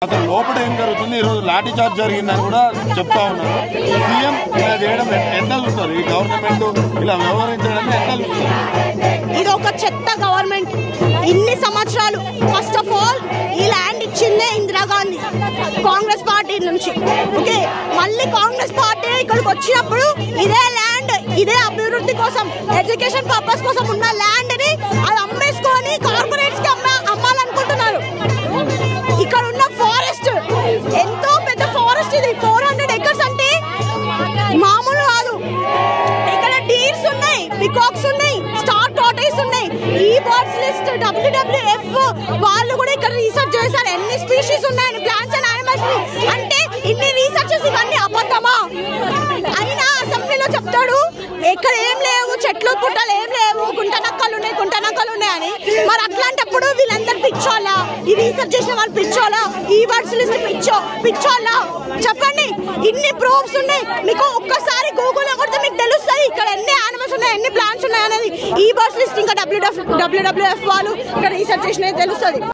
అసలు లోపల ఏం జరుగుతుంది? ఈరోజు లాఠీ చార్జ్ జరిగిందని కూడా చెప్తా ఉన్నారు. సీఎం ఇలా చేయడం ఎట్లా చూస్తారు? ఈ గవర్నమెంట్ ఇలా వ్యవహరించడం ఎట్లా చూస్తారు? ఇది ఒక చెత్త గవర్నమెంట్. ఇన్ని సంవత్సరాలు ఫస్ట్ ఆఫ్ ఆల్ ఈ ల్యాండ్ ఇచ్చిందే ఇందిరాగాంధీ కాంగ్రెస్ పార్టీ నుంచి. ఓకే, మళ్ళీ కాంగ్రెస్ పార్టీ ఇక్కడికి వచ్చినప్పుడు ఇదే ల్యాండ్ ఇదే అభివృద్ధి కోసం ఎడ్యుకేషన్ పర్పస్ కోసం ఉన్న ల్యాండ్ ని అది అమ్మేసుకొని కార్పొరేట్స్ కి అమ్మాలనుకుంటున్నారు. ఇక్కడ ఉన్న ఫారెస్ట్ ఎంతో పెద్ద ఫారెస్ట్, ఇది 400 acres అంటే మామూలు కాదు. ఇక్కడ డీర్స్ ఉన్నాయి, పికాక్స్ ఉన్నాయి, స్టార్ టార్టాయిస్ ఉన్నాయి. ఈ బర్డ్స్ లిస్ట్ WWF వాళ్ళు కూడా ఇక్కడ రీసెర్చ్ చేశారు ఎన్ని స్పీషీస్ ఉన్నాయని, ప్లాంట్స్ అండ్ యానిమల్స్ ని. అంటే ఇన్ని రీసెర్చెస్ ఇవన్నీ అబద్ధమా? అయినా అసెంబ్లీలో చెప్తాడు ఇక్కడ ఏం లేవు, చెట్లు పుట్టలు ఏం లేవు, గుంటనక్కలు ఉన్నాయని. మరి అట్లాంటప్పుడు వీళ్ళందరూ పిచ్చోళ్ళ? ఈ రీసెర్చ్ చేసిన వాళ్ళు పిచ్చోళ్ళ? ఈ బర్డ్స్ లిస్ట్ పిచ్చోళ్ళ? చెప్పండి. ఇన్ని ప్రూఫ్స్ ఉన్నాయి మీకు. ఒక్కసారి గూగుల్ కొడితే మీకు తెలుస్తాయి ఇక్కడ ఎన్ని యానిమల్స్ ఉన్నాయి, ఎన్ని ప్లాంట్స్ ఉన్నాయి అనేది. ఈ బర్డ్స్ లిస్ట్ ఇంకా WWF వాళ్ళు ఇక్కడ రీసెర్చ్ చేసినది తెలుస్తుంది.